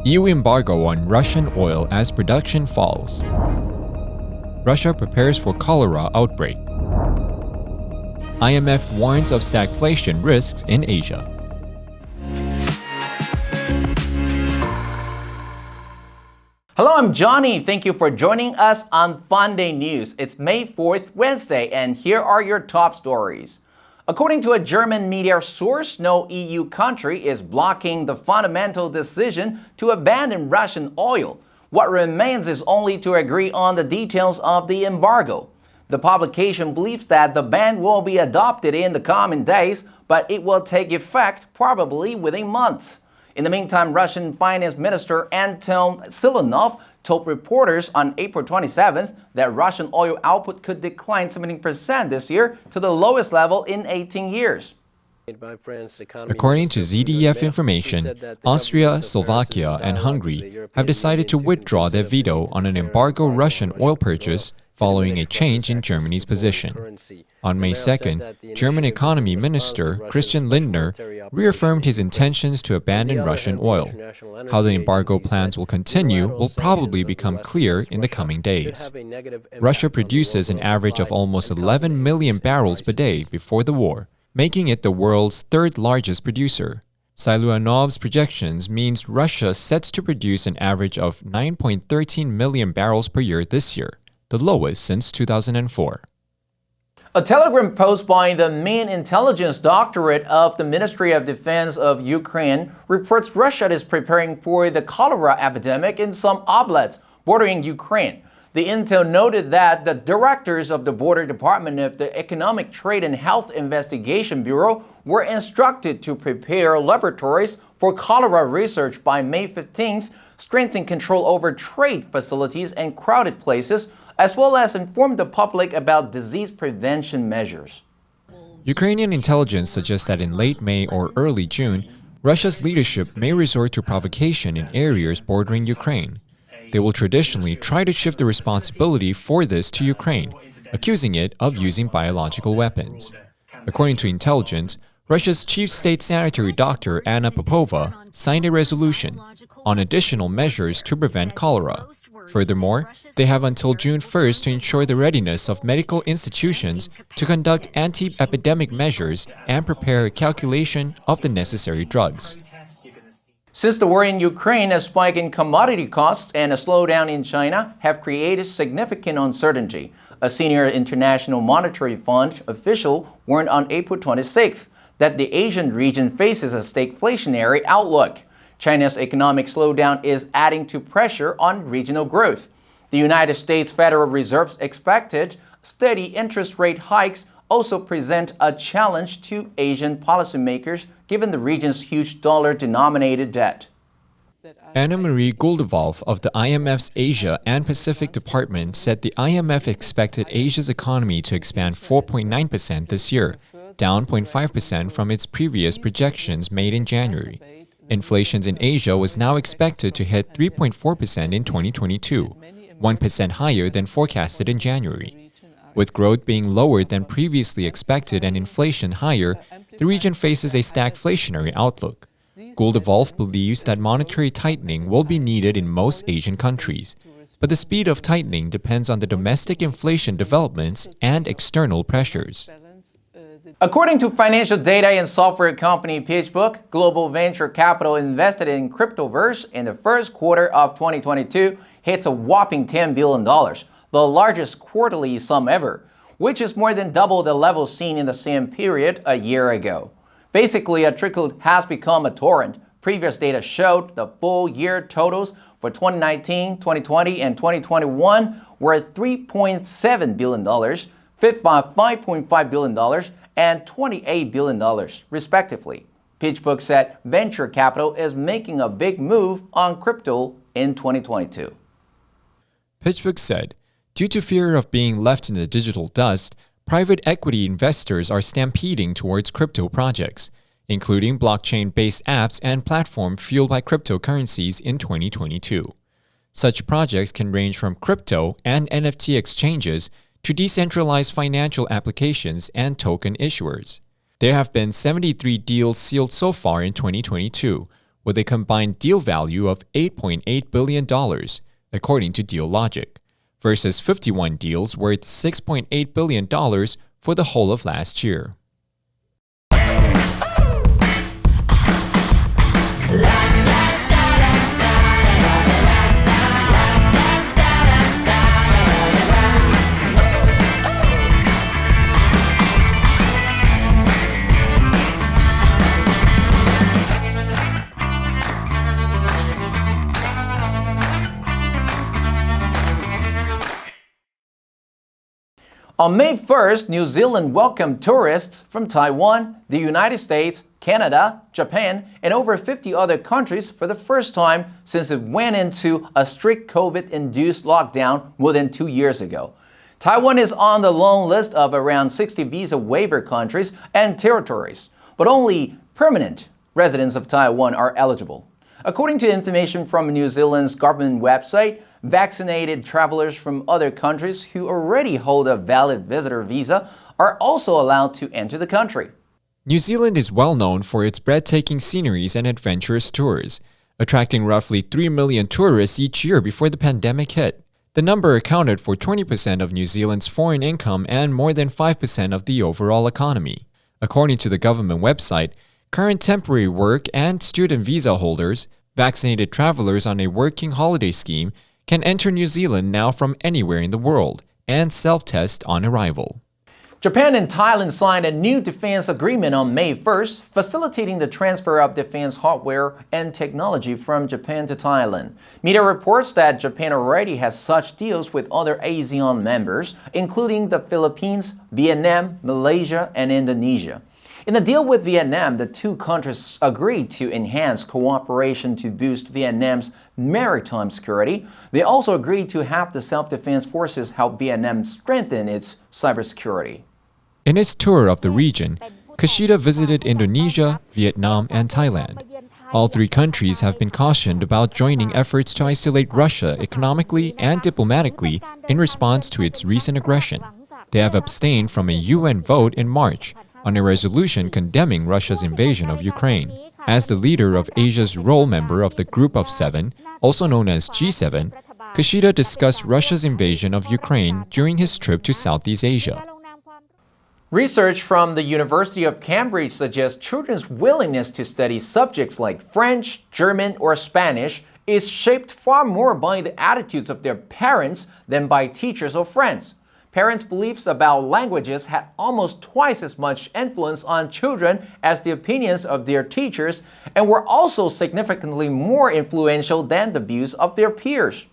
EU embargo on Russian oil as production falls. Russia prepares for cholera outbreak. IMF warns of stagflation risks in Asia. Hello, I'm Johnny. Thank you for joining us on FUNDAY News. It's May 4th, Wednesday, and here are your top stories. According to a German media source, no EU country is blocking the fundamental decision to abandon Russian oil. What remains is only to agree on the details of the embargo. The publication believes that the ban will be adopted in the coming days, but it will take effect probably within months. In the meantime, Russian Finance Minister Anton Siluanov told reporters on April 27th that Russian oil output could decline 17% this year to the lowest level in 18 years. According to ZDF information, Austria, Slovakia, and Hungary have decided to withdraw their veto on an embargo Russian oil purchase following a change in Germany's position. On May 2nd, German Economy Minister Christian Lindner reaffirmed his intentions to abandon Russian oil. How the embargo plans will continue will probably become clear in the coming days. Russia produces an average of almost 11 million barrels per day before the war, making it the world's third largest producer. Siluanov's projections means Russia sets to produce an average of 9.13 million barrels per year this year, the lowest since 2004. A Telegram post by the main intelligence directorate of the Ministry of Defense of Ukraine reports Russia is preparing for the cholera epidemic in some oblasts bordering Ukraine. The intel noted that the directors of the Border Department of the Economic Trade and Health Investigation Bureau were instructed to prepare laboratories for cholera research by May 15th, strengthen control over trade facilities and crowded places, as well as inform the public about disease prevention measures. Ukrainian intelligence suggests that in late May or early June, Russia's leadership may resort to provocation in areas bordering Ukraine. They will traditionally try to shift the responsibility for this to Ukraine, accusing it of using biological weapons. According to intelligence, Russia's chief state sanitary doctor Anna Popova signed a resolution on additional measures to prevent cholera. Furthermore, they have until June 1st to ensure the readiness of medical institutions to conduct anti-epidemic measures and prepare a calculation of the necessary drugs. Since the war in Ukraine, a spike in commodity costs and a slowdown in China have created significant uncertainty. A senior International Monetary Fund official warned on April 26th that the Asian region faces a stagflationary outlook. China's economic slowdown is adding to pressure on regional growth. The United States Federal Reserve's expected steady interest rate hikes also present a challenge to Asian policymakers given the region's huge dollar-denominated debt. Anna Marie Guldevalve of the IMF's Asia and Pacific Department said the IMF expected Asia's economy to expand 4.9% this year, down 0.5% from its previous projections made in January. Inflation in Asia was now expected to hit 3.4% in 2022, 1% higher than forecasted in January. With growth being lower than previously expected and inflation higher, the region faces a stagflationary outlook. Guldevalve believes that monetary tightening will be needed in most Asian countries, but the speed of tightening depends on the domestic inflation developments and external pressures. According to financial data and software company PitchBook, global venture capital invested in Cryptoverse in the first quarter of 2022 hits a whopping $10 billion, the largest quarterly sum ever, which is more than double the level seen in the same period a year ago. Basically, a trickle has become a torrent. Previous data showed the full year totals for 2019, 2020, and 2021 were $3.7 billion, $5.5 billion, and $28 billion, respectively. PitchBook said venture capital is making a big move on crypto in 2022. PitchBook said, due to fear of being left in the digital dust, private equity investors are stampeding towards crypto projects, including blockchain-based apps and platforms fueled by cryptocurrencies in 2022. Such projects can range from crypto and NFT exchanges to decentralized financial applications and token issuers. There have been 73 deals sealed so far in 2022, with a combined deal value of $8.8 billion, according to DealLogic, versus 51 deals worth $6.8 billion for the whole of last year. On May 1st, New Zealand welcomed tourists from Taiwan, the United States, Canada, Japan, and over 50 other countries for the first time since it went into a strict COVID-induced lockdown more than 2 years ago. Taiwan is on the long list of around 60 visa waiver countries and territories, but only permanent residents of Taiwan are eligible. According to information from New Zealand's government website, vaccinated travelers from other countries who already hold a valid visitor visa are also allowed to enter the country. New Zealand is well known for its breathtaking sceneries and adventurous tours, attracting roughly 3 million tourists each year before the pandemic hit. The number accounted for 20% of New Zealand's foreign income and more than 5% of the overall economy. According to the government website, current temporary work and student visa holders, vaccinated travelers on a working holiday scheme, can enter New Zealand now from anywhere in the world and self-test on arrival. Japan and Thailand signed a new defense agreement on May 1st, facilitating the transfer of defense hardware and technology from Japan to Thailand. Media reports that Japan already has such deals with other ASEAN members, including the Philippines, Vietnam, Malaysia, and Indonesia. In the deal with Vietnam, the two countries agreed to enhance cooperation to boost Vietnam's maritime security. They also agreed to have the self-defense forces help Vietnam strengthen its cybersecurity. In his tour of the region, Kishida visited Indonesia, Vietnam, and Thailand. All three countries have been cautioned about joining efforts to isolate Russia economically and diplomatically in response to its recent aggression. They have abstained from a UN vote in March on a resolution condemning Russia's invasion of Ukraine. As the leader of Asia's role member of the Group of Seven, also known as G7, Kishida discussed Russia's invasion of Ukraine during his trip to Southeast Asia. Research from the University of Cambridge suggests children's willingness to study subjects like French, German, or Spanish is shaped far more by the attitudes of their parents than by teachers or friends. Parents' beliefs about languages had almost twice as much influence on children as the opinions of their teachers and were also significantly more influential than the views of their peers.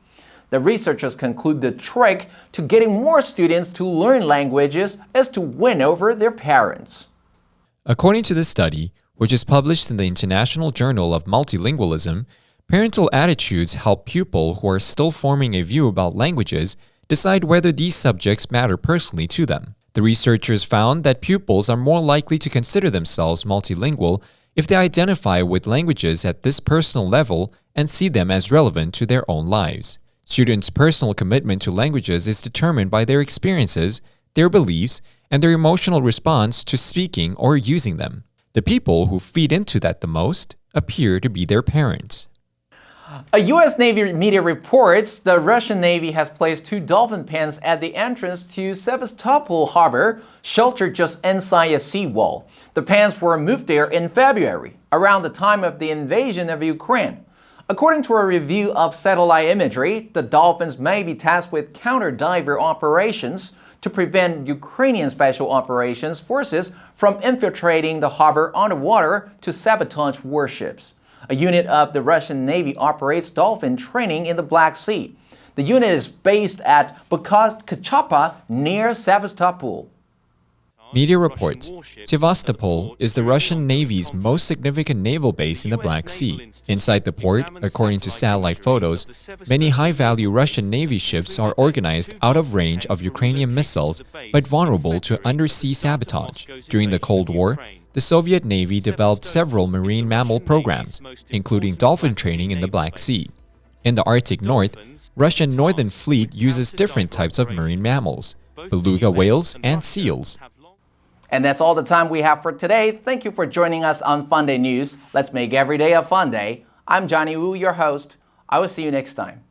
The researchers conclude the trick to getting more students to learn languages is to win over their parents. According to this study, which is published in the International Journal of Multilingualism, parental attitudes help pupils who are still forming a view about languages decide whether these subjects matter personally to them. The researchers found that pupils are more likely to consider themselves multilingual if they identify with languages at this personal level and see them as relevant to their own lives. Students' personal commitment to languages is determined by their experiences, their beliefs, and their emotional response to speaking or using them. The people who feed into that the most appear to be their parents. A U.S. Navy media reports the Russian Navy has placed 2 dolphin pens at the entrance to Sevastopol harbor, sheltered just inside a seawall. The pens were moved there in February, around the time of the invasion of Ukraine. According to a review of satellite imagery, the dolphins may be tasked with counter-diver operations to prevent Ukrainian Special Operations Forces from infiltrating the harbor underwater to sabotage warships. A unit of the Russian Navy operates dolphin training in the Black Sea. The unit is based at Bukachapa near Sevastopol. Media reports Sevastopol is the Russian Navy's most significant naval base in the Black Sea. Inside the port, according to satellite photos, many high-value Russian Navy ships are organized out of range of Ukrainian missiles but vulnerable to undersea sabotage. During the Cold War, the Soviet Navy developed several marine mammal programs, including dolphin training in the Black Sea. In the Arctic North, Russian Northern Fleet uses different types of marine mammals, beluga whales and seals. And that's all the time we have for today. Thank you for joining us on FUNDAY News. Let's make every day a fun day. I'm Johnny Wu, your host. I will see you next time.